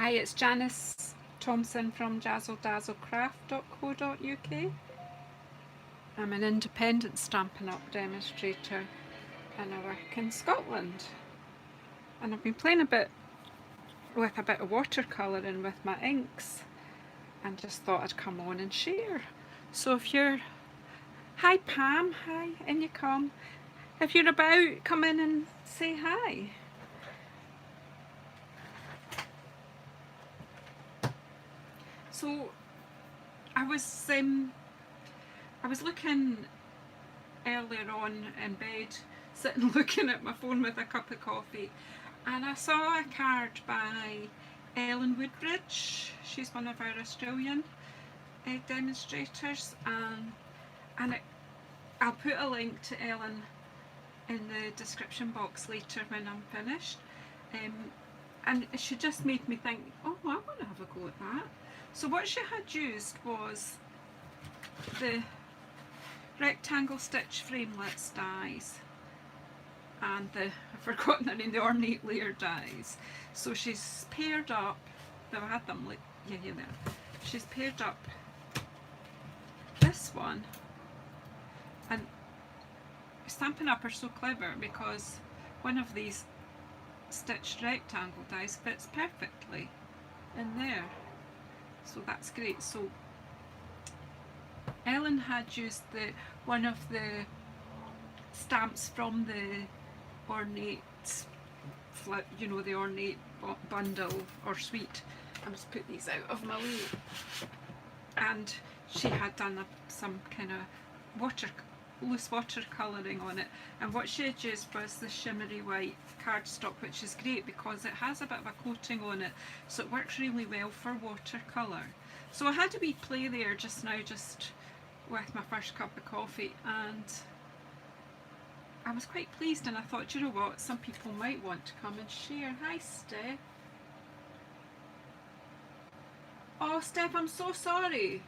Hi, it's Janice Thompson from JazzleDazzleCraft.co.uk. I'm an independent Stampin' Up demonstrator and I work in Scotland. And I've been playing with a bit of watercolouring with my inks and just thought I'd come on and share. So if you're... Hi Pam, hi, in you come. If you're about, come in and say hi. So I was looking earlier on in bed, sitting looking at my phone with a cup of coffee, and I saw a card by Ellen Woodbridge. She's one of our Australian demonstrators, and I'll put a link to Ellen in the description box later when I'm finished. And she just made me think, oh, I want to have a go at that. So what she had used was the rectangle stitch framelits dies and I've forgotten the name, the ornate layer dies. So she's paired up, I've had them like, yeah, there. She's paired up this one, and Stampin' Up are so clever because one of these stitched rectangle dies fits perfectly in there. So that's great. So Ellen had used one of the stamps from the ornate, the ornate bundle or suite. I must put these out of my way. And she had done some kind of loose watercolouring on it, and what she had used was the shimmery white cardstock, which is great because it has a bit of a coating on it, so it works really well for watercolour. So I had a wee play there just now, just with my first cup of coffee, and I was quite pleased, and I thought, you know what, some people might want to come and share. Hi Steph. Oh Steph, I'm so sorry.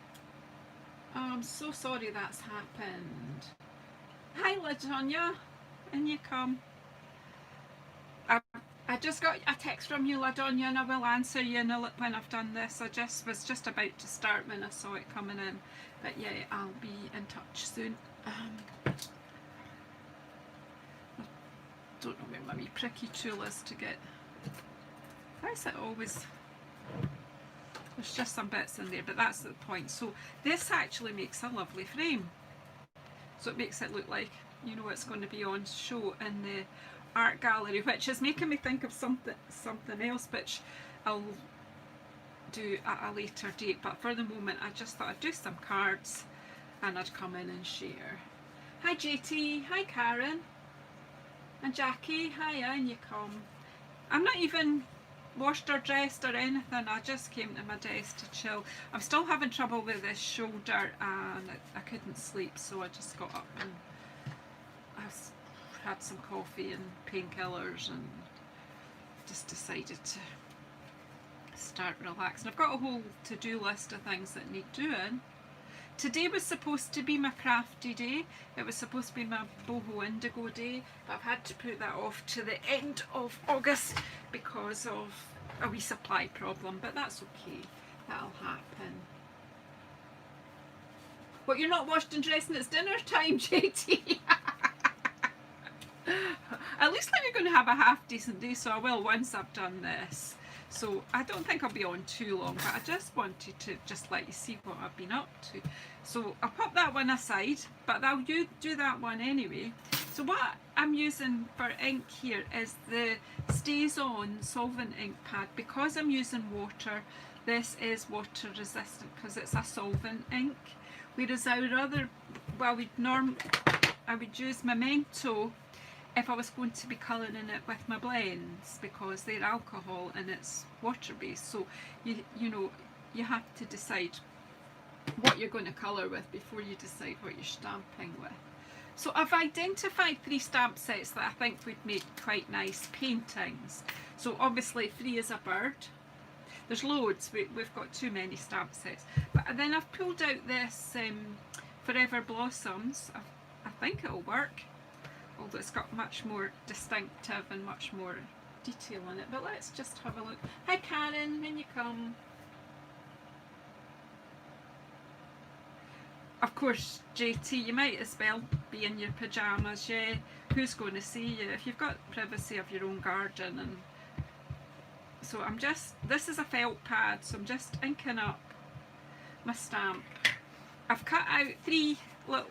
Oh, I'm so sorry that's happened. Hi LaDonia, in you come. I just got a text from you, LaDonia, and I will answer you when I've done this. I was just about to start when I saw it coming in, but yeah, I'll be in touch soon. I don't know where my wee pricky tool is to get. Why is it always... There's just some bits in there, but that's the point. So this actually makes a lovely frame. So it makes it look like, you know, it's going to be on show in the art gallery, which is making me think of something else, which I'll do at a later date. But for the moment, I just thought I'd do some cards and I'd come in and share. Hi JT, hi Karen, and Jackie, hiya, and you come. I'm not even washed or dressed or anything, I just came to my desk to chill. I'm still having trouble with this shoulder and I couldn't sleep, so I just got up and I had some coffee and painkillers and just decided to start relaxing. I've got a whole to-do list of things that need doing. Today was supposed to be my crafty day. It was supposed to be my boho indigo day, but I've had to put that off to the end of August because of a wee supply problem, but that's okay, that'll happen. What, you're not washed and dressed and it's dinner time, JT? At least I'm going to have a half decent day, so I will once I've done this. So I don't think I'll be on too long, but I just wanted to just let you see what I've been up to. So I'll pop that one aside, but I'll do that one anyway. So what I'm using for ink here is the Stays On solvent ink pad. Because I'm using water, this is water resistant because it's a solvent ink. Whereas our other, well, I would use Memento if I was going to be colouring it with my blends, because they're alcohol and it's water based, so you know, you have to decide what you're going to colour with before you decide what you're stamping with. So I've identified 3 stamp sets that I think would make quite nice paintings. So obviously 3 is a bird. There's loads, we've got too many stamp sets. But then I've pulled out this Forever Blossoms. I think it'll work, although it's got much more distinctive and much more detail in it, but let's just have a look. Hi Karen, when you come. Of course, JT, you might as well be in your pyjamas, yeah. Who's going to see you if you've got privacy of your own garden? And so I'm just, this is a felt pad, so I'm just inking up my stamp. I've cut out 3 little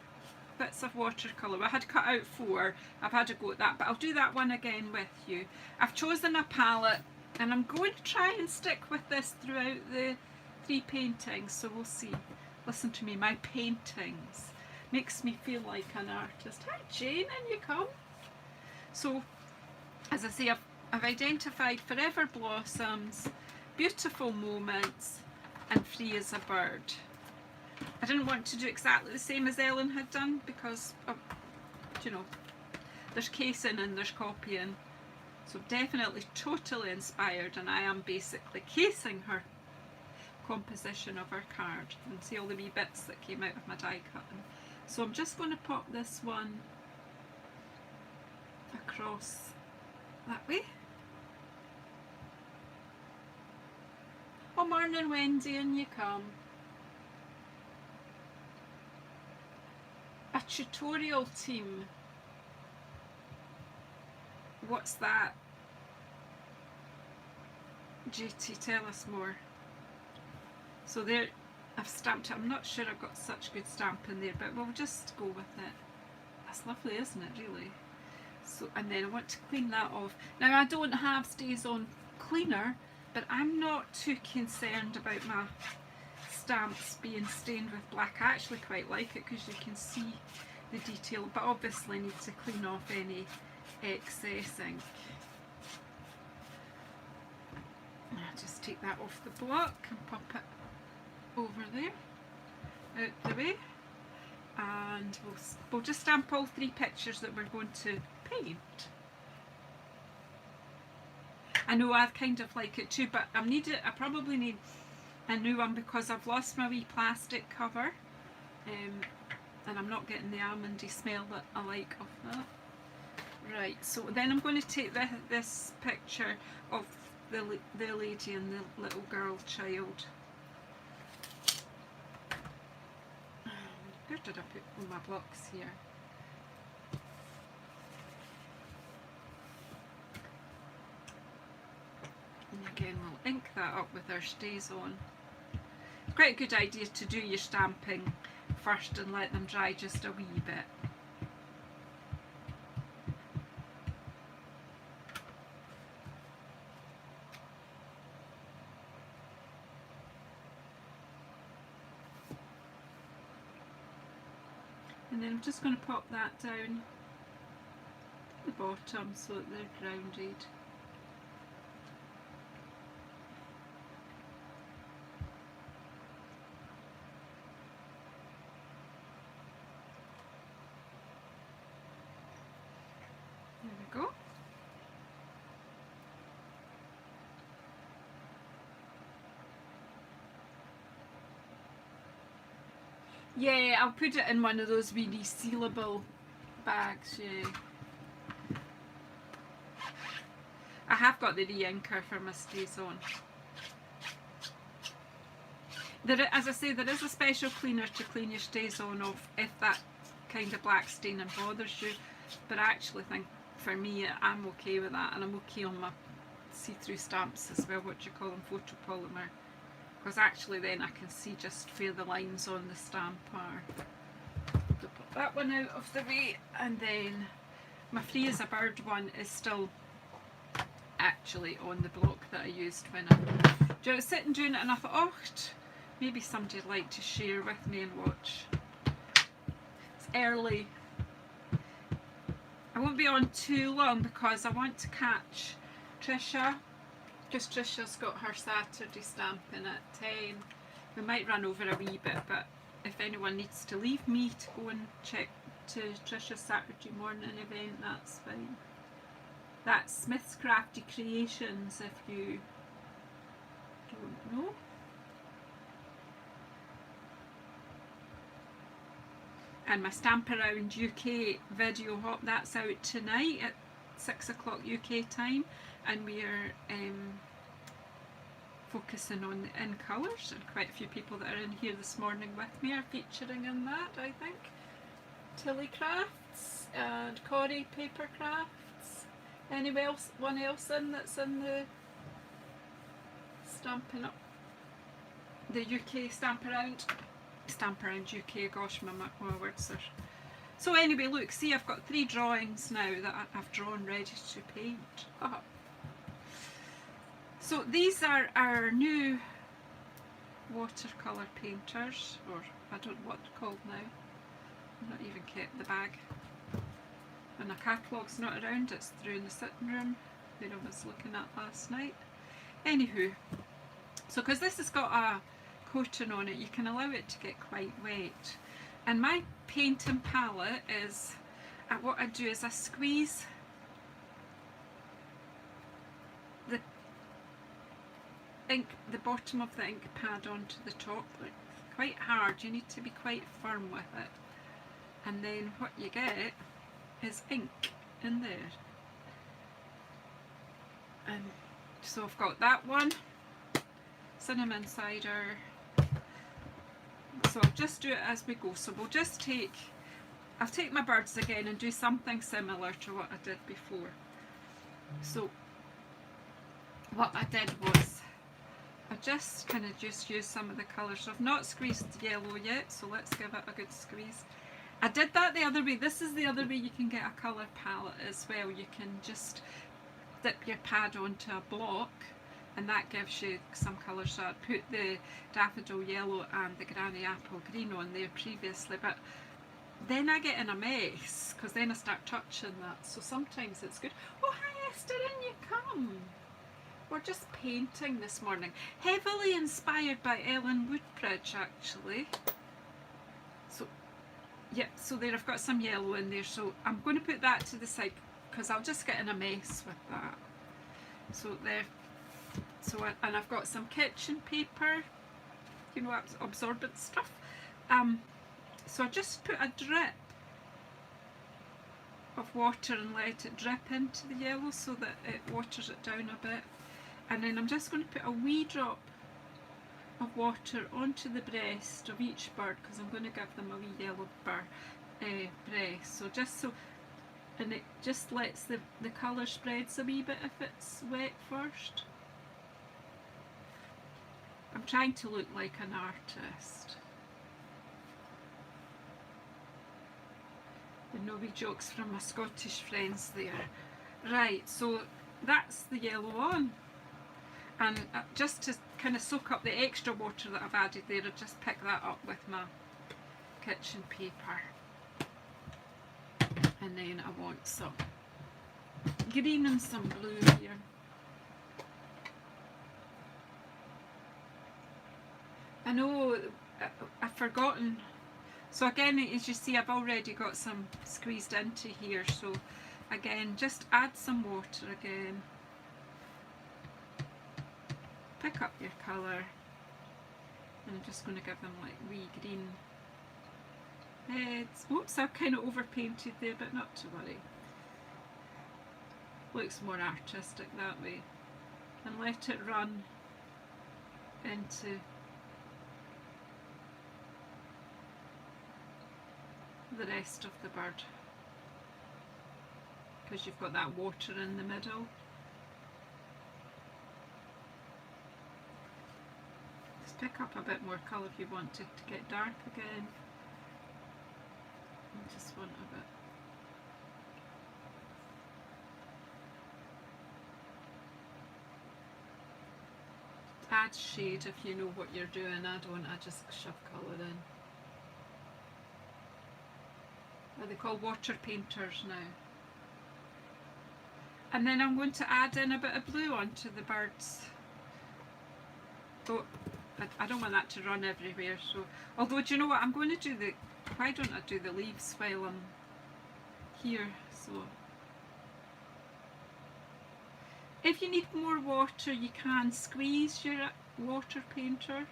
bits of watercolour. I had cut out 4. I've had a go at that, but I'll do that one again with you. I've chosen a palette and I'm going to try and stick with this throughout the 3 paintings, so we'll see. Listen to me, my paintings makes me feel like an artist. Hi Jane, in you come. So as I say, I've identified Forever Blossoms, Beautiful Moments and Free as a Bird. I didn't want to do exactly the same as Ellen had done because of, you know, there's casing and there's copying. So definitely totally inspired, and I am basically casing her composition of her card. And see all the wee bits that came out of my die cutting. So I'm just going to pop this one across that way. Oh, morning Wendy, in you come. A tutorial team. What's that? JT, tell us more. So there, I've stamped it. I'm not sure I've got such good stamping there, but we'll just go with it. That's lovely, isn't it, really? So, and then I want to clean that off. Now I don't have Stays On cleaner, but I'm not too concerned about my stamps being stained with black. I actually quite like it because you can see the detail, but obviously need to clean off any excess ink. I'll just take that off the block and pop it over there, out the way, and we'll just stamp all 3 pictures that we're going to paint. I know I kind of like it too, but I probably need a new one because I've lost my wee plastic cover, and I'm not getting the almondy smell that I like of that. Right, so then I'm going to take this picture of the lady and the little girl child. Where did I put all my blocks here? And again, we'll ink that up with our Stays On. Quite a good idea to do your stamping first and let them dry just a wee bit. And then I'm just going to pop that down the bottom so that they're grounded. There we go. Yeah, I'll put it in one of those wee resealable bags, yeah. I have got the re-inker for my Stays On. As I say, there is a special cleaner to clean your Stays On off if that kind of black staining bothers you, but I actually think for me I'm okay with that, and I'm okay on my see-through stamps as well, what do you call them, photopolymer. Because actually then I can see just where the lines on the stamp are. So put that one out of the way, and then my Free as a Bird one is still actually on the block that I used when I was sitting doing it, and I thought, oh, maybe somebody'd like to share with me and watch. It's early. I won't be on too long because I want to catch Trisha. Because Trisha's got her Saturday stamping at 10. We might run over a wee bit, but if anyone needs to leave me to go and check to Trisha's Saturday morning event, that's fine. That's Smith's Crafty Creations if you don't know. And my Stamp Around UK video hop, that's out tonight at 6 o'clock UK time. and we're focusing on the in colours, and quite a few people that are in here this morning with me are featuring in that, I think. Tilly Crafts and Corey Paper Crafts. Anyone else in that's in the Stampin' Up, the UK Stamp Around UK, gosh my words are. So anyway, look, see, I've got 3 drawings now that I've drawn ready to paint. So these are our new watercolour painters, or I don't know what they're called now. I've not even kept the bag. And the catalogue's not around, it's through in the sitting room where I was looking at last night. Anywho, so because this has got a coating on it, you can allow it to get quite wet. And my painting palette is, what I do is I squeeze the ink, the bottom of the ink pad onto the top, like quite hard. You need to be quite firm with it. And then what you get is ink in there. And so I've got that one, cinnamon cider. So I'll just do it as we go. So we'll just I'll take my birds again and do something similar to what I did before. So what I did was I just kind of just used some of the colours. So I've not squeezed yellow yet, so let's give it a good squeeze. I did that the other way. This is the other way you can get a colour palette as well. You can just dip your pad onto a block, and that gives you some colour. So I put the daffodil yellow and the granny apple green on there previously, but then I get in a mess because then I start touching that. So sometimes it's good. Oh, hi Esther, in you come. We're just painting this morning. Heavily inspired by Ellen Woodbridge, actually. So, yeah, so there I've got some yellow in there. So I'm going to put that to the side because I'll just get in a mess with that. So there. So, and I've got some kitchen paper, you know, absorbent stuff. So I just put a drip of water and let it drip into the yellow so that it waters it down a bit. And then I'm just going to put a wee drop of water onto the breast of each bird because I'm going to give them a wee yellow breast. So just so, and it just lets the colour spreads a wee bit if it's wet first. I'm trying to look like an artist. And no wee jokes from my Scottish friends there. Right, so that's the yellow on. And just to kind of soak up the extra water that I've added there, I'll just pick that up with my kitchen paper. And then I want some green and some blue here. I know I've forgotten. So again, as you see, I've already got some squeezed into here. So again, just add some water again. Pick up your colour. And I'm just going to give them like wee green heads. Oops, I've kind of overpainted there, but not to worry. Looks more artistic that way. And let it run into the rest of the bird because you've got that water in the middle. Just pick up a bit more colour if you want it to get dark again. I just want a bit. Add shade if you know what you're doing. I don't, I just shove colour in. Are they called water painters now? And then I'm going to add in a bit of blue onto the birds. Oh, I don't want that to run everywhere. So, although, do you know what? I'm going to do the. Why don't I do the leaves while I'm here? So, if you need more water, you can squeeze your water painter.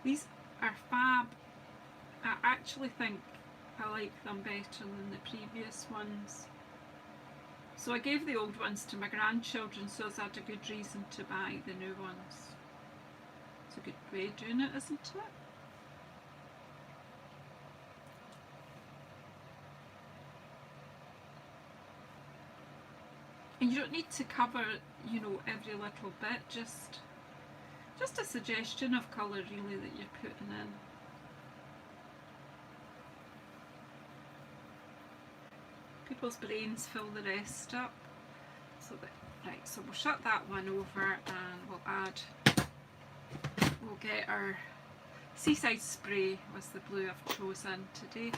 These are fab. I actually think I like them better than the previous ones. So I gave the old ones to my grandchildren, so I had a good reason to buy the new ones. It's a good way of doing it, isn't it? And you don't need to cover, you know, every little bit, just a suggestion of colour really that you're putting in. People's brains fill the rest up. So that, right, so we'll shut that one over and we'll get our Seaside Spray was the blue I've chosen today.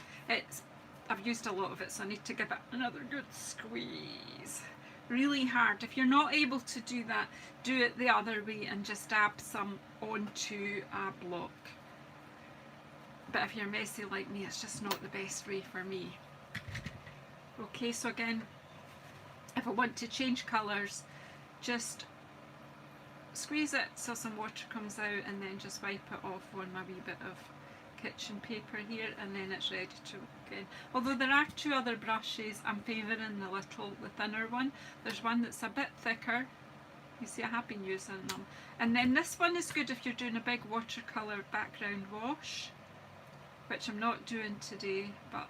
I've used a lot of it, so I need to give it another good squeeze. Really hard. If you're not able to do that, do it the other way and just dab some onto a block. But if you're messy like me, it's just not the best way for me. Okay, so again, if I want to change colours, just squeeze it so some water comes out and then just wipe it off on my wee bit of kitchen paper here, and then it's ready to go again. Although there are two other brushes, I'm favouring the thinner one. There's one that's a bit thicker. You see, I have been using them. And then this one is good if you're doing a big watercolour background wash, which I'm not doing today, but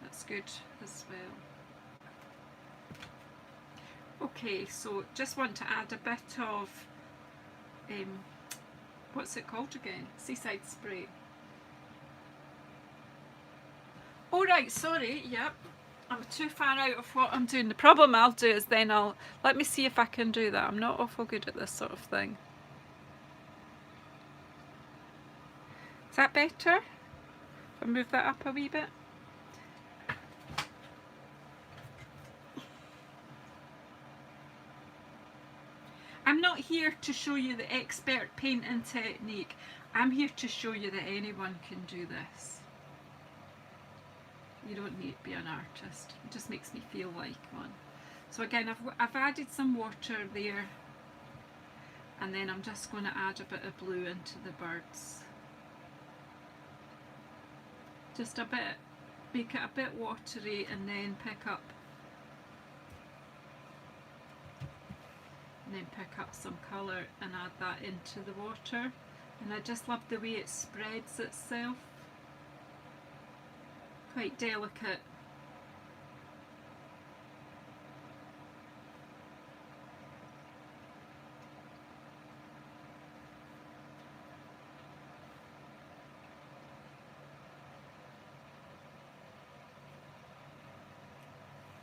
that's good as well. Okay, so just want to add a bit of, what's it called again? Seaside Spray. Oh right, sorry, yep. I'm too far out of what I'm doing. The problem I'll do is then let me see if I can do that. I'm not awful good at this sort of thing. Is that better? If I move that up a wee bit? I'm not here to show you the expert painting technique. I'm here to show you that anyone can do this. You don't need to be an artist. It just makes me feel like one. So again, I've added some water there, and then I'm just going to add a bit of blue into the birds. Just a bit, make it a bit watery, and then pick up some colour and add that into the water. And I just love the way it spreads itself. Quite delicate.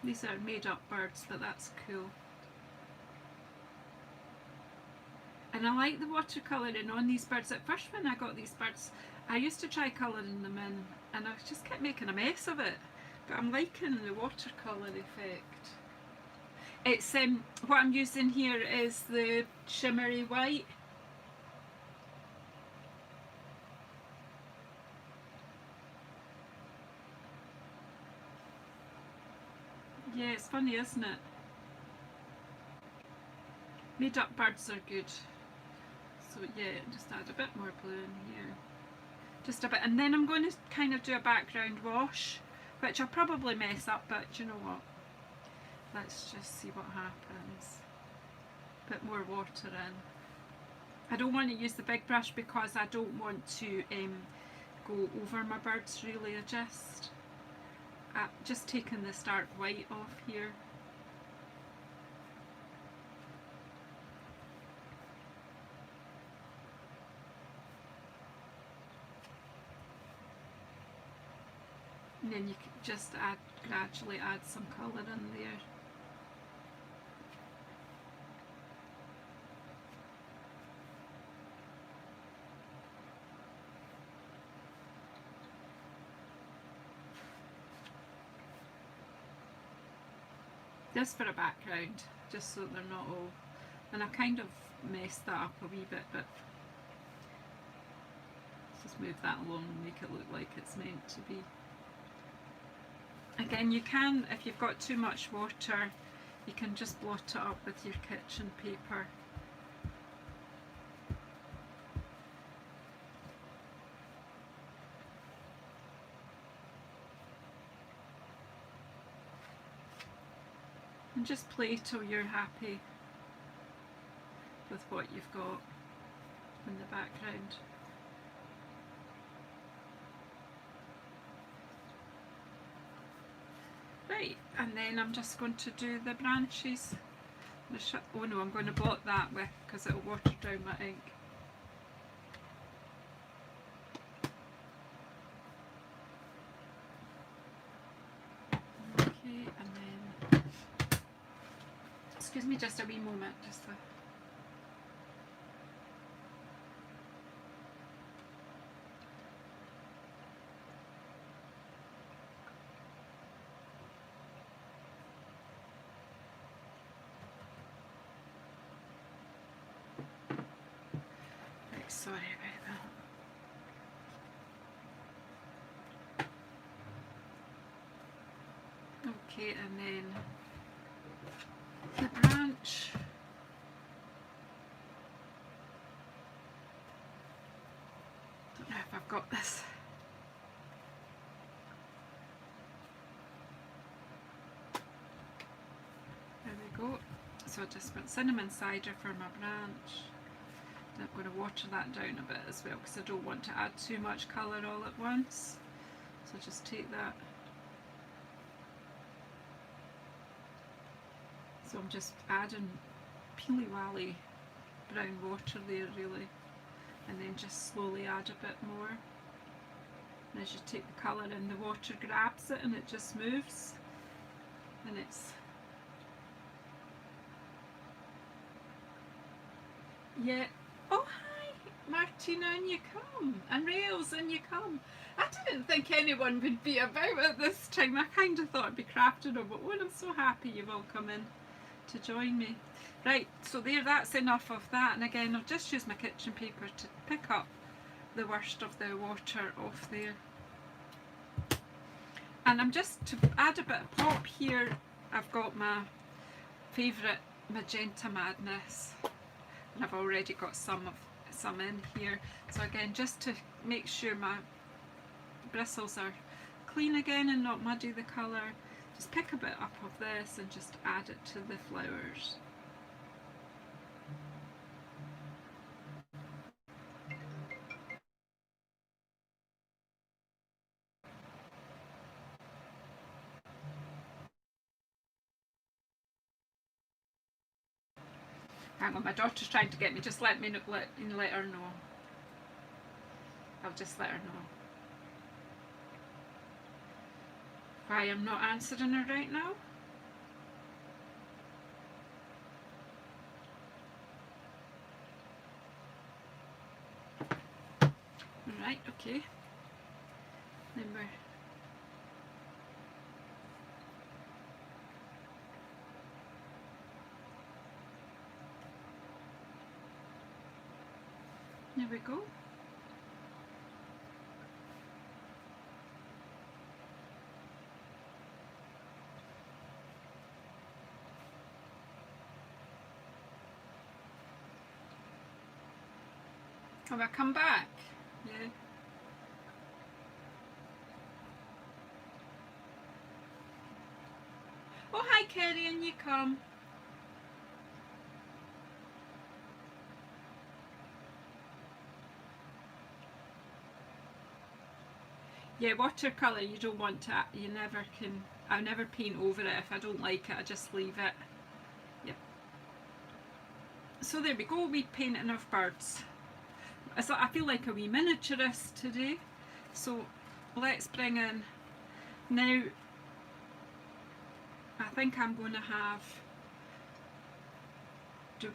These are made up birds, but that's cool. And I like the watercolouring on these birds. At first when I got these birds, I used to try colouring them in and I just kept making a mess of it. But I'm liking the watercolour effect. It's what I'm using here is the shimmery white. Yeah, it's funny, isn't it? Made up birds are good. So yeah, just add a bit more blue in here. Just a bit, and then I'm going to kind of do a background wash, which I'll probably mess up, but you know what? Let's just see what happens. Bit more water in. I don't want to use the big brush because I don't want to go over my birds really. Just taking this dark white off here. And then you can just gradually add some colour in there. Just for a background, just so they're not all, and I kind of messed that up a wee bit, but let's just move that along and make it look like it's meant to be. Again, you can, if you've got too much water, you can just blot it up with your kitchen paper. And just play till you're happy with what you've got in the background. Right, and then I'm just going to do the branches. Oh no, I'm going to blot that with, because it'll water down my ink. Okay, and then, excuse me just a wee moment, just a sorry about that. Okay, and then the branch. Don't know if I've got this. There we go. So I just put cinnamon cider for my branch. I'm going to water that down a bit as well because I don't want to add too much colour all at once. So just take that. So I'm just adding peely wally brown water there really, and then just slowly add a bit more. And as you take the colour in, the water grabs it and it just moves, and it's, yeah. Oh hi Martina, and you come, and Rails, and you come. I didn't think anyone would be about at this time. I kind of thought I'd be crafting them, but oh, I'm so happy you've all come in to join me. Right, so there, that's enough of that, and again I'll just use my kitchen paper to pick up the worst of the water off there. And I'm just, to add a bit of pop here, I've got my favourite Magenta Madness, and I've already got some in here. So again, just to make sure my bristles are clean again and not muddy the colour, just pick a bit up of this and just add it to the flowers. Hang on, my daughter's trying to get me, just let her know. I'll just let her know why I'm not answering her right now. Right, okay. Then there we go. Have I come back? Yeah. Oh hi Kerry, and you come. Yeah, watercolour you don't want to, you never can, I never paint over it. If I don't like it I just leave it. Yep. So there we go, we painting of birds. So I feel like a wee miniaturist today. So let's bring in, now I think I'm going to have,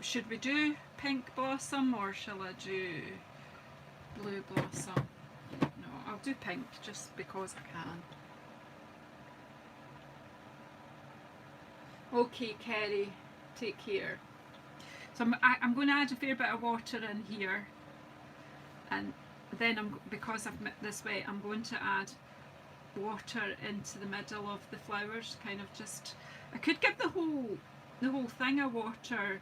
should we do pink blossom or shall I do blue blossom? No, I'll do pink just because I can. Okay Kerry, take care. So I'm going to add a fair bit of water in here, and then because I've mixed this way, I'm going to add water into the middle of the flowers, kind of just, I could give the whole thing a water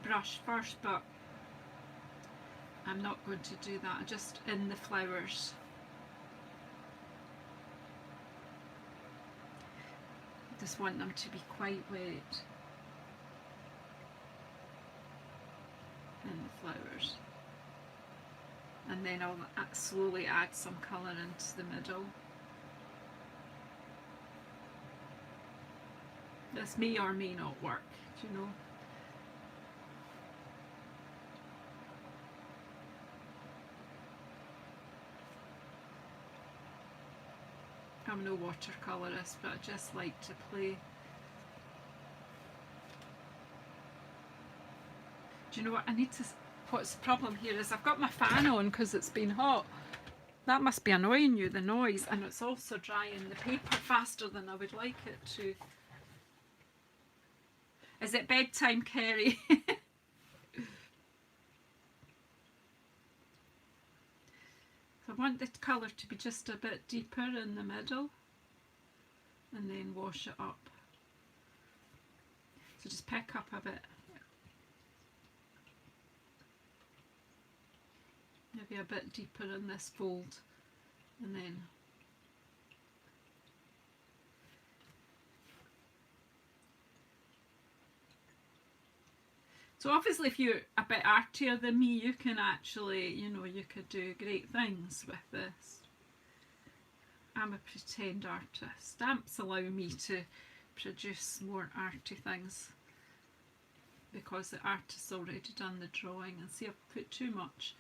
brush first, but I'm not going to do that, just in the flowers. Just want them to be quite wet. And the flowers. And then I'll slowly add some colour into the middle. This may or may not work, do you know? I'm no watercolourist, but I just like to play. Do you know what? I need to. What's the problem here is I've got my fan on because it's been hot. That must be annoying you, the noise, and it's also drying the paper faster than I would like it to. Is it bedtime, Kerry? I want the colour to be just a bit deeper in the middle and then wash it up. So just pick up a bit. Maybe a bit deeper in this fold and then so obviously if you're a bit artier than me, you can actually, you know, you could do great things with this. I'm a pretend artist. Stamps allow me to produce more arty things because the artist's already done the drawing. And see, I've put too much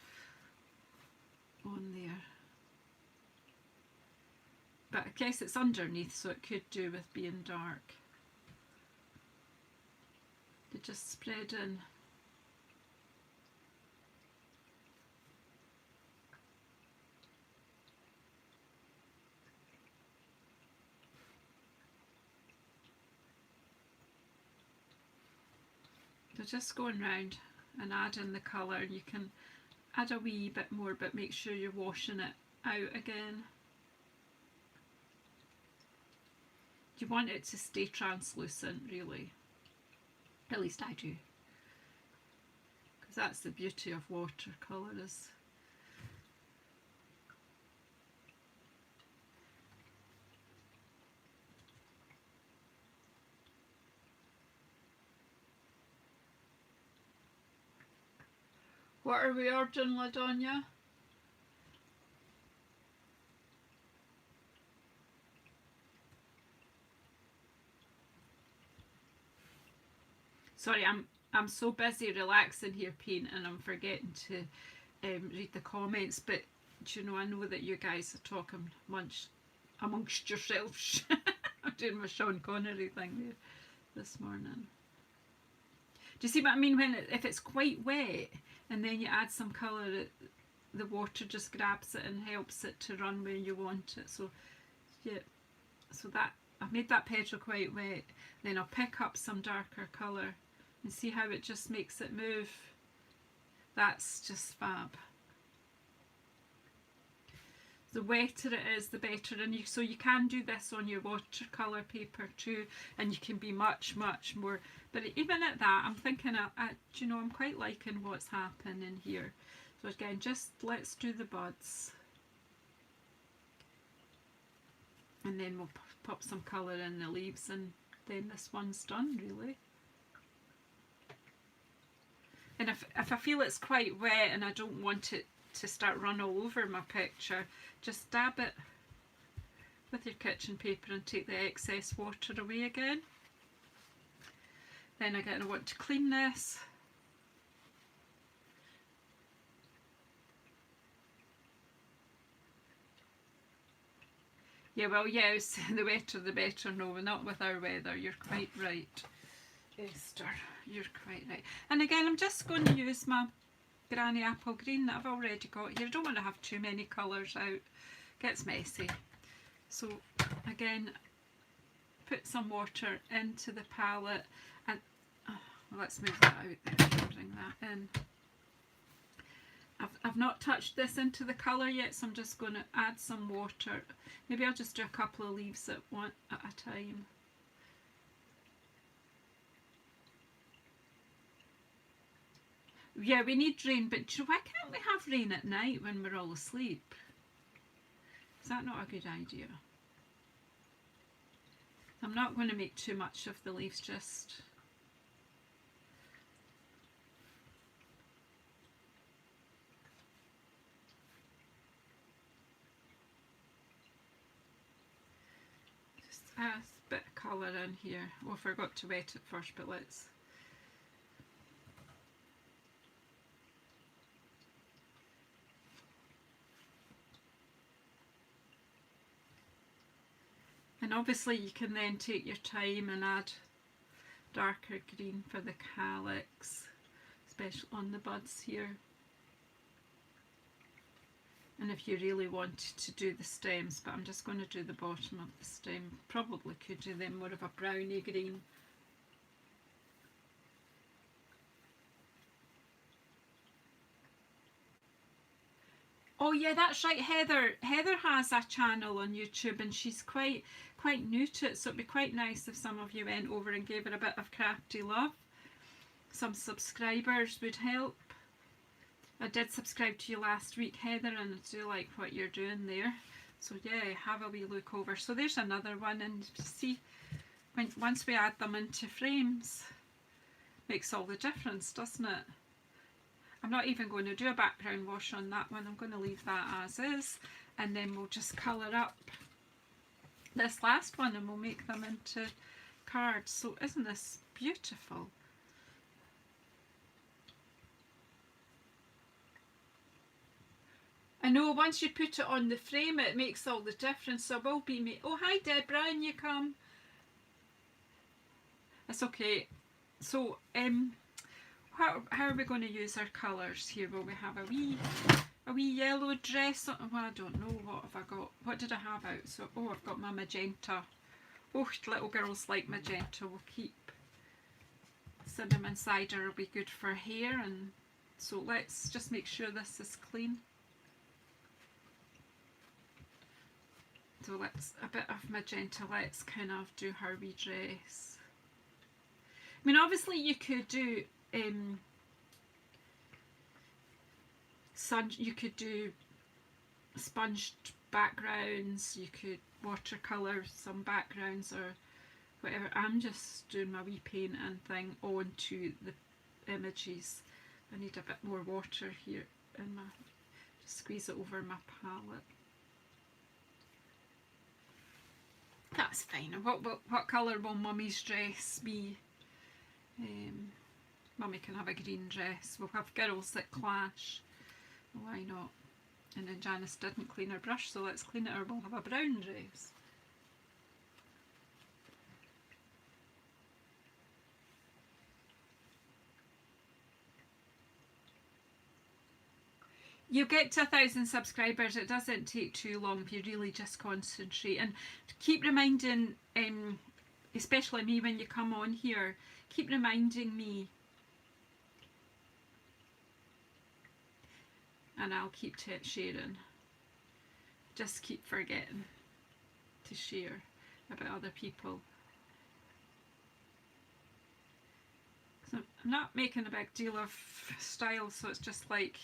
on there. But I guess it's underneath, so it could do with being dark. You just spread in. So just going round and adding the colour. You can add a wee bit more, but make sure you're washing it out again. You want it to stay translucent, really. At least I do. Because that's the beauty of watercolour is what are we ordering, LaDonya? Sorry, I'm so busy relaxing here painting and I'm forgetting to read the comments, but do you know, I know that you guys are talking amongst yourselves. I'm doing my Sean Connery thing there this morning. Do you see what I mean? If it's quite wet and then you add some colour, the water just grabs it and helps it to run where you want it. So yeah, so that I've made that petal quite wet. Then I'll pick up some darker colour and see how it just makes it move. That's just fab. The wetter it is, the better. And so you can do this on your watercolour paper too, and you can be much more. But even at that, I'm thinking, you know, I'm quite liking what's happening here. So again, just let's do the buds, and then we'll pop some colour in the leaves, and then this one's done, really. And if I feel it's quite wet and I don't want it to start run all over my picture, just dab it with your kitchen paper and take the excess water away again. Then again, I want to clean this. Yeah, well, yes, the wetter the better. No, not with our weather. You're quite right, Esther. You're quite right. And again, I'm just going to use my Granny Apple Green that I've already got here. I don't want to have too many colours out. Gets messy. So again, put some water into the palette and let's move that out there. Bring that in. I've not touched this into the colour yet, so I'm just going to add some water. Maybe I'll just do a couple of leaves at a time. Yeah, we need rain, but why can't we have rain at night when we're all asleep? Is that not a good idea? I'm not going to make too much of the leaves, just a bit of colour in here. Oh, I forgot to wet it first, but let's. And obviously you can then take your time and add darker green for the calyx, especially on the buds here. And if you really wanted to do the stems, but I'm just going to do the bottom of the stem. Probably could do them more of a browny green. Oh yeah, that's right, Heather. Heather has a channel on YouTube and she's quite new to it, so it'd be quite nice if some of you went over and gave her a bit of crafty love. Some subscribers would help. I did subscribe to you last week, Heather, and I do like what you're doing there. So yeah, have a wee look over. So there's another one, and see, once we add them into frames, makes all the difference, doesn't it? I'm not even going to do a background wash on that one. I'm going to leave that as is, and then we'll just colour up this last one and we'll make them into cards. So isn't this beautiful? I know once you put it on the frame it makes all the difference. So I will be oh hi Deborah, and you come. It's okay. So how are we going to use our colours here? Will we have a wee yellow dress on? Well, I don't know, what have I got? What did I have out? So I've got my magenta. Oh, little girls like magenta. We'll keep cinnamon cider, will be good for hair. And so let's just make sure this is clean. So let's, a bit of magenta, let's kind of do her wee dress. I mean, obviously you could do you could do sponged backgrounds, you could watercolour some backgrounds or whatever. I'm just doing my wee painting thing onto the images. I need a bit more water here in my, just squeeze it over my palette. That's fine. And what colour will Mummy's dress be? Mummy can have a green dress. We'll have girls that clash. Why not? And then Janice didn't clean her brush, so let's clean it, or we'll have a brown dress. You get to 1,000 subscribers, it doesn't take too long if you really just concentrate. And keep reminding, especially me when you come on here, keep reminding me. And I'll keep sharing. Just keep forgetting to share about other people. So I'm not making a big deal of style, so it's just like,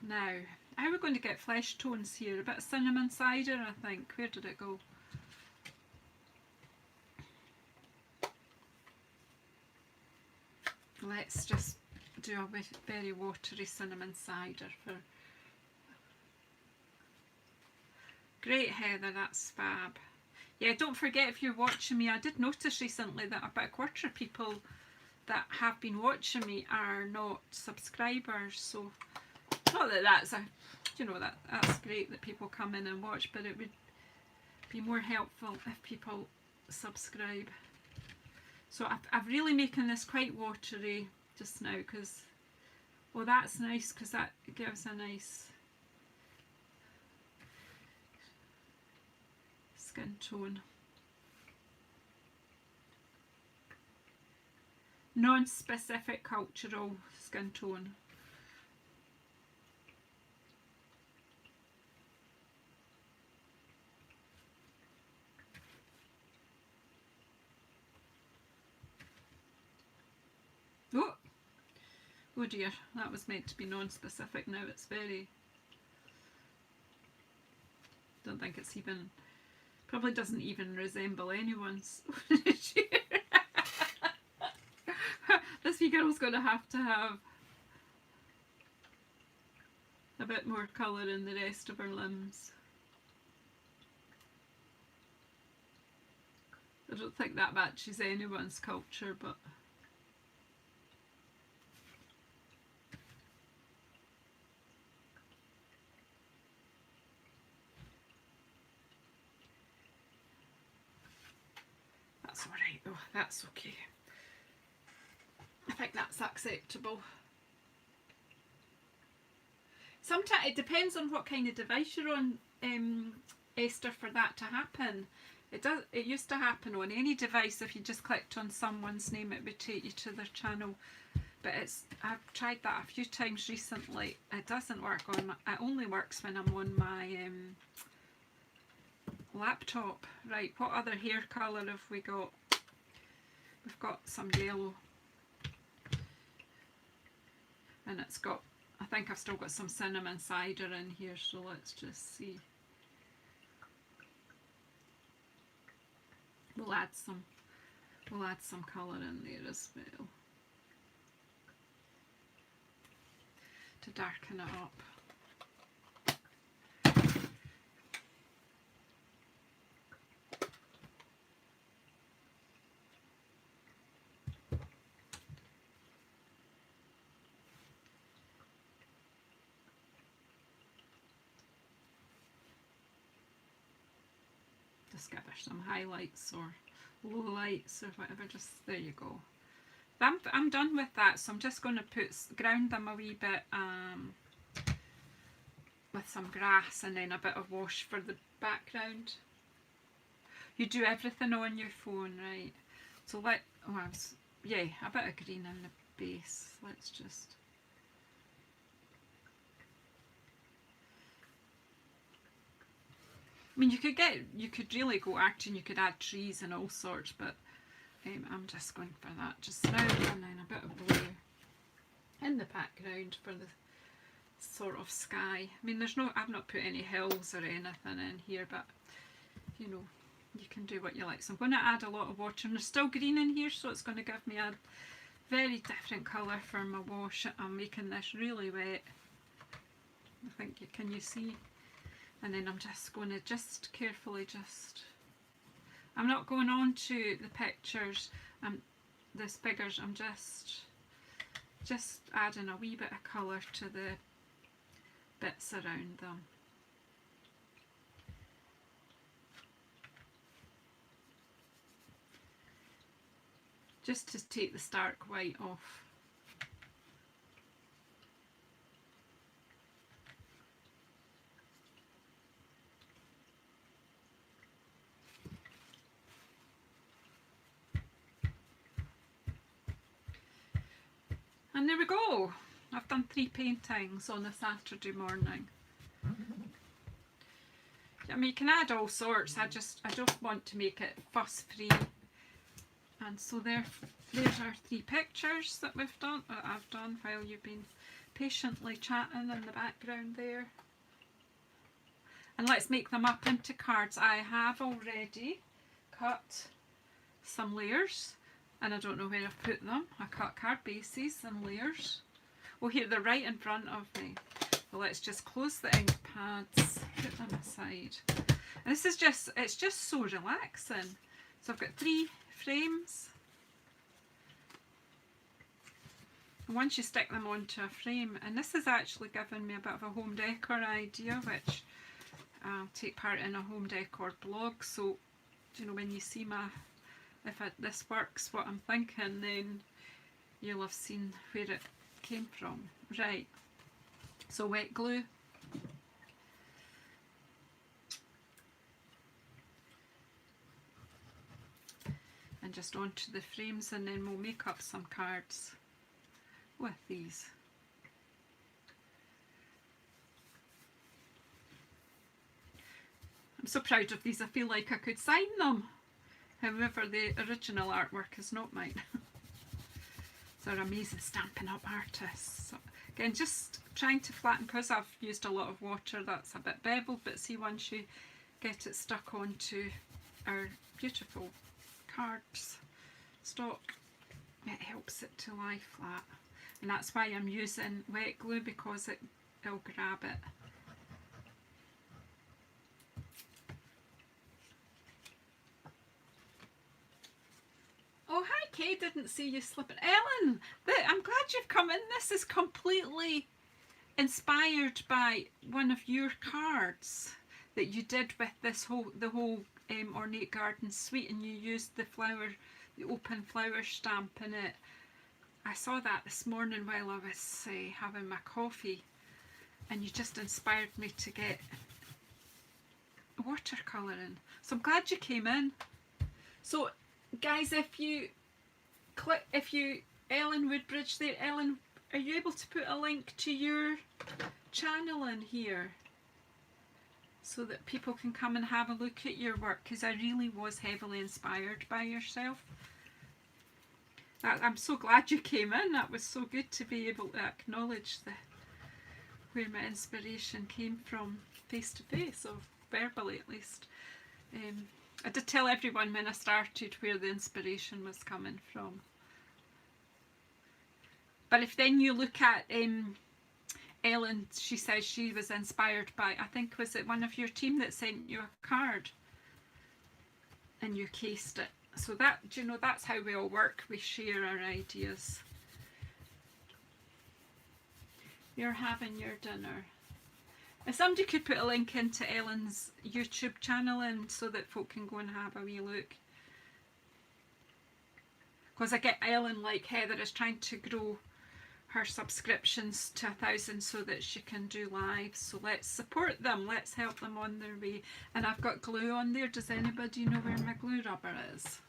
now, how are we going to get flesh tones here? A bit of cinnamon cider, I think. Where did it go? Let's just do a very watery cinnamon cider for. Great, Heather, that's fab. Yeah, don't forget, if you're watching me, I did notice recently that about a quarter of people that have been watching me are not subscribers, so not that that's a, you know, that's great that people come in and watch, but it would be more helpful if people subscribe. So I'm really making this quite watery just now, because, well, that's nice, because that gives a nice skin tone. Non-specific cultural skin tone. Oh dear, that was meant to be non-specific, now it's very, don't think it's even Probably doesn't even resemble anyone's. This wee girl's going to have a bit more colour in the rest of her limbs. I don't think that matches anyone's culture, but that's alright though, that's okay. I think that's acceptable. Sometimes it depends on what kind of device you're on, Esther, for that to happen. It used to happen on any device. If you just clicked on someone's name, it would take you to their channel. But I've tried that a few times recently. It doesn't work on my, it only works when I'm on my laptop. Right, what other hair colour have we got? We've got some yellow. And it's got, I think I've still got some cinnamon cider in here, so let's just see. We'll add some colour in there as well to darken it up. Just give her some highlights or lowlights or whatever, just there you go. I'm done with that, so I'm just going to ground them a wee bit with some grass and then a bit of wash for the background. You do everything on your phone, right? So yeah, a bit of green in the base. Let's just... I mean, you could really go acting, you could add trees and all sorts, but I'm just going for that just now, and then a bit of blue in the background for the sort of sky. I mean, I've not put any hills or anything in here, but you know, you can do what you like. So I'm going to add a lot of water, and there's still green in here, so it's going to give me a very different colour for my wash. I'm making this really wet. I think can you see? And then I'm just going to carefully I'm not going on to the pictures, this figures, I'm just adding a wee bit of colour to the bits around them. Just to take the stark white off. And there we go. I've done 3 paintings on a Saturday morning. I mean, you can add all sorts. I just want to make it fuss free. And so there's our 3 pictures that I've done while you've been patiently chatting in the background there. And let's make them up into cards. I have already cut some layers. And I don't know where I've put them. I cut card bases and layers. Oh, here, they're right in front of me. Well, let's just close the ink pads, put them aside. And this is it's just so relaxing. So I've got 3 frames. And once you stick them onto a frame, and this has actually given me a bit of a home decor idea, which I'll take part in a home decor blog. So, you know, when you see if this works, what I'm thinking, then you'll have seen where it came from. Right, so wet glue. And just onto the frames, and then we'll make up some cards with these. I'm so proud of these, I feel like I could sign them. However, the original artwork is not mine. So they're amazing Stampin' Up artists. So again, just trying to flatten, because I've used a lot of water, that's a bit beveled, but see, once you get it stuck onto our beautiful cards stock. It helps it to lie flat, and that's why I'm using wet glue, because it'll grab it. Oh, hi Kay, didn't see you slipping. Ellen, I'm glad you've come in. This is completely inspired by one of your cards that you did with the whole ornate garden suite, and you used the open flower stamp in it. I saw that this morning while I was having my coffee, and you just inspired me to get watercolouring. So I'm glad you came in. So guys, if you Ellen Woodbridge there, Ellen, are you able to put a link to your channel in here so that people can come and have a look at your work? Because I really was heavily inspired by yourself. I'm so glad you came in. That was so good to be able to acknowledge where my inspiration came from, face to face, or verbally at least. I did tell everyone when I started where the inspiration was coming from. But if then you look at Ellen, she says she was inspired by, I think, was it one of your team that sent you a card and you cased it. So that, you know, that's how we all work. We share our ideas. You're having your dinner. If somebody could put a link into Ellen's YouTube channel in so that folk can go and have a wee look. Because I get Ellen, like Heather, is trying to grow her subscriptions to 1,000 so that she can do lives. So let's support them. Let's help them on their way. And I've got glue on there. Does anybody know where my glue rubber is?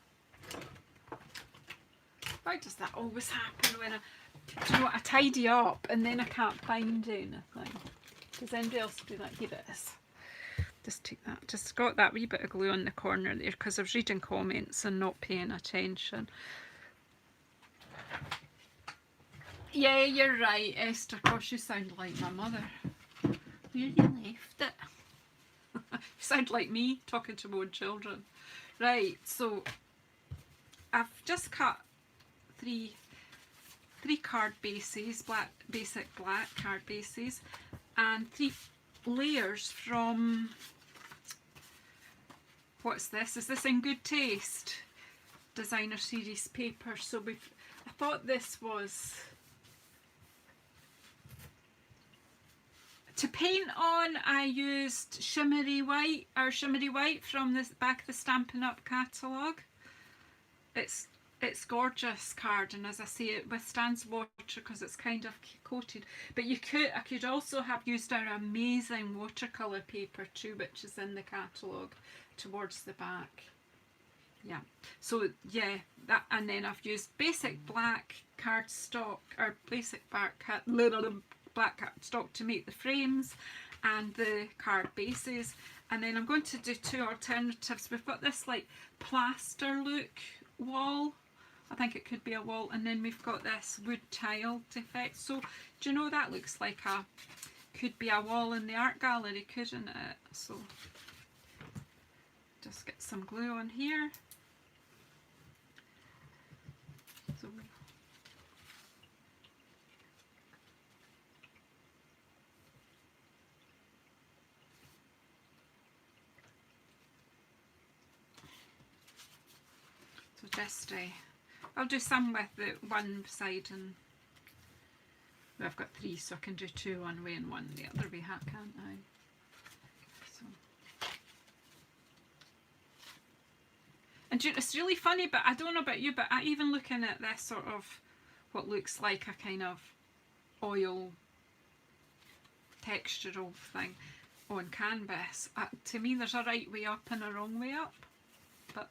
Why does that always happen when I tidy up and then I can't find anything? Does anybody else do that? Here it is. Just take that. Just got that wee bit of glue on the corner there because I was reading comments and not paying attention. Yeah, you're right, Esther. Gosh, you sound like my mother. Where you left it? You sound like me talking to my own children. Right, so I've just cut three card bases, basic black card bases, and 3 layers from, what's this? Is this In Good Taste? Designer Series paper. So I thought this was to paint on. I used shimmery white from the back of the Stampin' Up catalogue. It's gorgeous card, and as I say, it withstands water because it's kind of coated. But I could also have used our amazing watercolour paper too, which is in the catalogue towards the back. Yeah, so yeah, that, and then I've used basic black cardstock, or basic black cardstock to make the frames and the card bases. And then I'm going to do 2 alternatives. We've got this like plaster look wall. I think it could be a wall, and then we've got this wood tiled effect. So do you know, that looks like could be a wall in the art gallery, couldn't it? So just get some glue on here. So just I'll do some with the one side, and well, I've got 3, so I can do 2 one way and 1 the other way, can't I? So. And it's really funny, but I don't know about you, but even looking at this sort of what looks like a kind of oil textural thing on canvas, to me there's a right way up and a wrong way up, but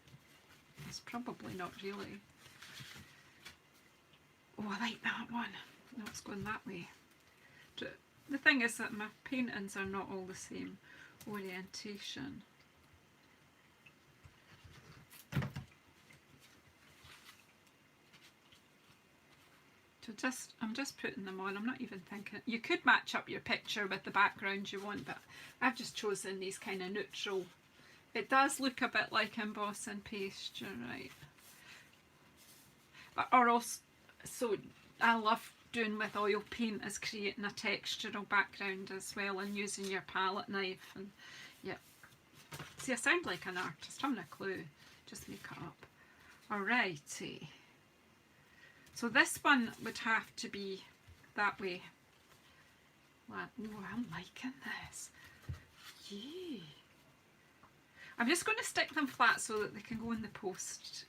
it's probably not really. Oh, I like that one. No, it's going that way. The thing is that my paintings are not all the same orientation. So I'm just putting them on. I'm not even thinking. You could match up your picture with the background you want, but I've just chosen these kind of neutral It does look a bit like emboss and paste, you're right. But, or also, so I love doing with oil paint is creating a textural background as well, and using your palette knife. And yeah, see, I sound like an artist. I haven't a clue. Just make it up. Alrighty. So this one would have to be that way. Well, oh, I'm liking this. Yay. I'm just going to stick them flat so that they can go in the post.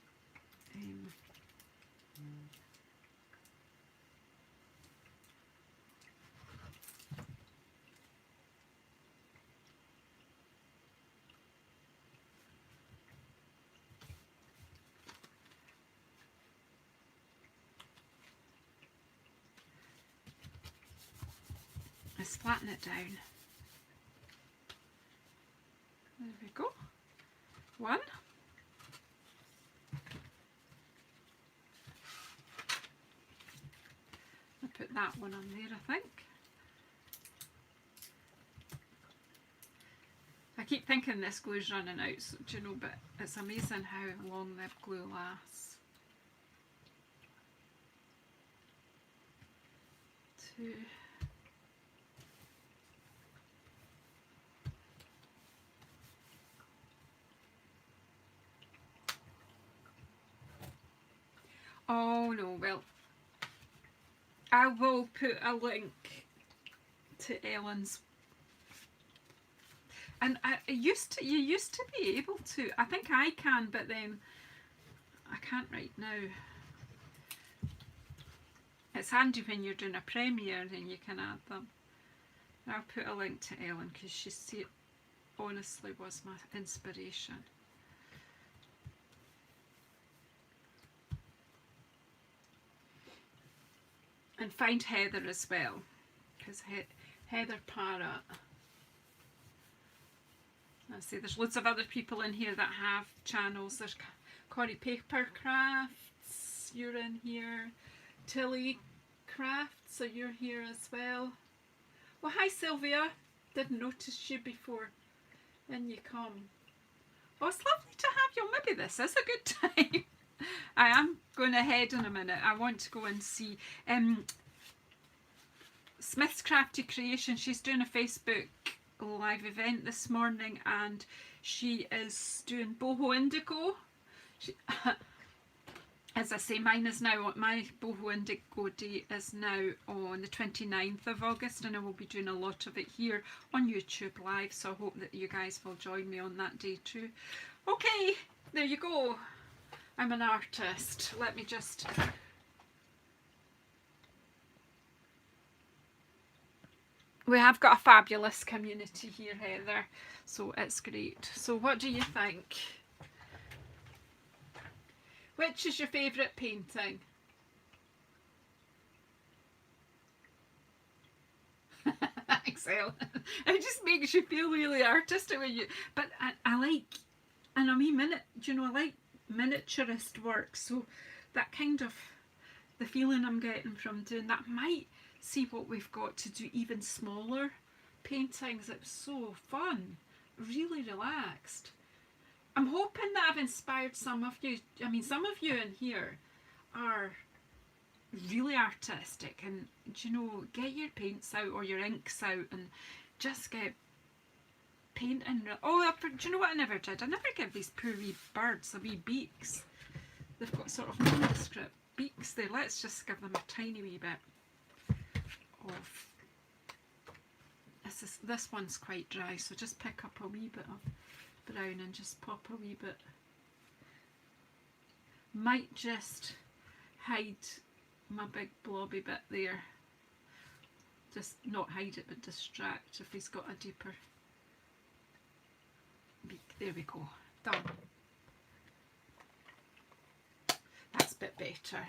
Let's flatten it down. There we go. One. I'll put that one on there, I think. I keep thinking this glue's running out, so, do you know, but it's amazing how long the glue lasts. 2. Oh no, well, I will put a link to Ellen's, and you used to be able to, I think I can, but then I can't right now. It's handy when you're doing a premiere, then you can add them. I'll put a link to Ellen because she honestly was my inspiration. And find Heather as well, because Heather Parrott. I see there's loads of other people in here that have channels. There's Corey Paper Crafts, you're in here. Tilly Crafts, so you're here as well. Well, hi Sylvia, didn't notice you before. In you come. Oh, it's lovely to have you. Maybe this is a good time. I am going ahead in a minute. I want to go and see Smith's Crafty Creation. She's doing a Facebook live event this morning, and she is doing boho indigo. As I say, mine is now, my boho indigo day is now on the 29th of August, and I will be doing a lot of it here on YouTube live, so I hope that you guys will join me on that day too. Okay, there you go. I'm an artist. Let me just... We have got a fabulous community here, Heather, so it's great. So what do you think? Which is your favourite painting? Thanks, Ellen. It just makes you feel really artistic when you... But I like... And I mean, do you know, I like miniaturist work, so that kind of... The feeling I'm getting from doing that, might see what we've got to do even smaller paintings. It was so fun, really relaxed. I'm hoping that I've inspired some of you. I mean, some of you in here are really artistic, and you know, get your paints out or your inks out and just get painting. Oh, do you know what I never did? I never give these poor wee birds a wee beaks. They've got sort of nondescript beaks there. Let's just give them a tiny wee bit of... This one's quite dry, so just pick up a wee bit of brown and just pop a wee bit. Might just hide my big blobby bit there. Just not hide it, but distract if he's got a deeper beak. There we go. Done. That's a bit better.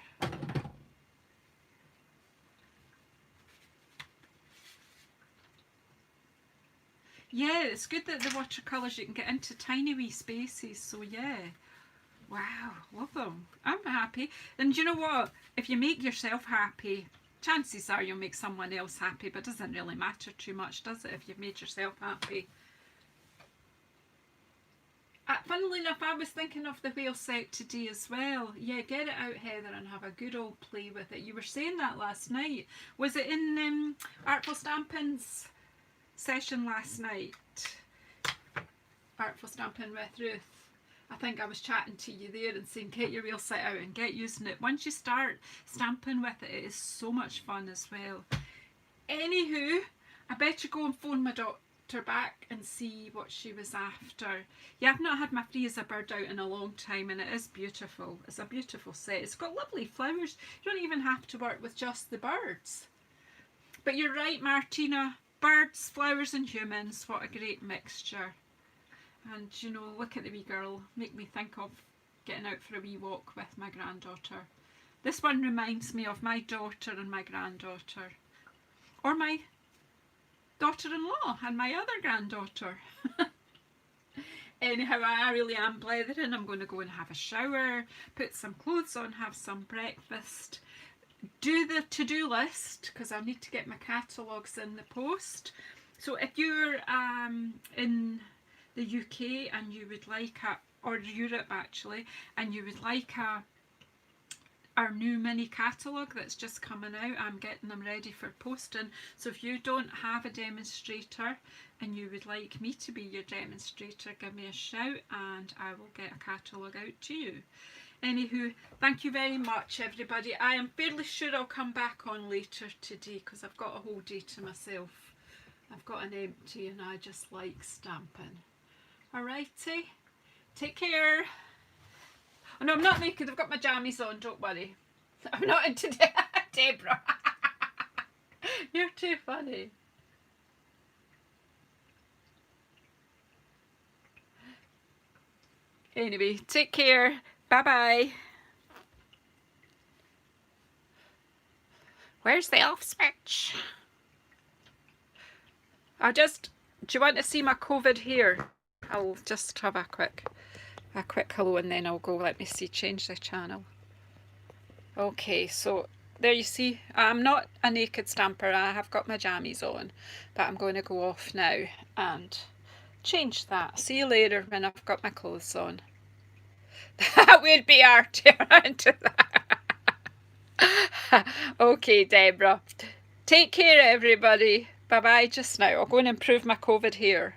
Yeah, it's good that the watercolours, you can get into tiny wee spaces, so yeah. Wow, love them. I'm happy. And you know what? If you make yourself happy, chances are you'll make someone else happy, but it doesn't really matter too much, does it, if you've made yourself happy? Funnily enough, I was thinking of the whale set today as well. Yeah, get it out, Heather, and have a good old play with it. You were saying that last night. Was it in Artful Stampin's session last night? Artful Stampin with Ruth. I think I was chatting to you there and saying get your wheel set out and get using it. Once you start stamping with it, it is so much fun as well. Anywho, I better go and phone my doctor back and see what she was after. Yeah, I've not had my free as a bird out in a long time, and it is beautiful. It's a beautiful set. It's got lovely flowers. You don't even have to work with just the birds. But you're right, Martina. Birds, flowers and humans. What a great mixture. And you know, look at the wee girl, make me think of getting out for a wee walk with my granddaughter. This one reminds me of my daughter and my granddaughter. Or my daughter-in-law and my other granddaughter. Anyhow, I really am blethering. I'm going to go and have a shower, put some clothes on, have some breakfast, do the to-do list, because I need to get my catalogues in the post. So if you're in the UK and you would like or Europe actually, and you would like our new mini catalogue that's just coming out, I'm getting them ready for posting. So if you don't have a demonstrator and you would like me to be your demonstrator, give me a shout and I will get a catalogue out to you. Anywho, thank you very much everybody. I am fairly sure I'll come back on later today because I've got a whole day to myself. I've got an empty and I just like stamping. Alrighty, take care. Oh no, I'm not naked, I've got my jammies on, don't worry. I'm not into Deborah. You're too funny. Anyway, take care. Bye bye. Where's the off switch? Do you want to see my COVID here? I'll just have a quick hello and then I'll go, let me see, change the channel. Okay, so there you see, I'm not a naked stamper, I have got my jammies on, but I'm going to go off now and change that. See you later when I've got my clothes on. That would be arty into that. Okay, Deborah. Take care everybody. Bye bye just now. I'll go and improve my COVID here.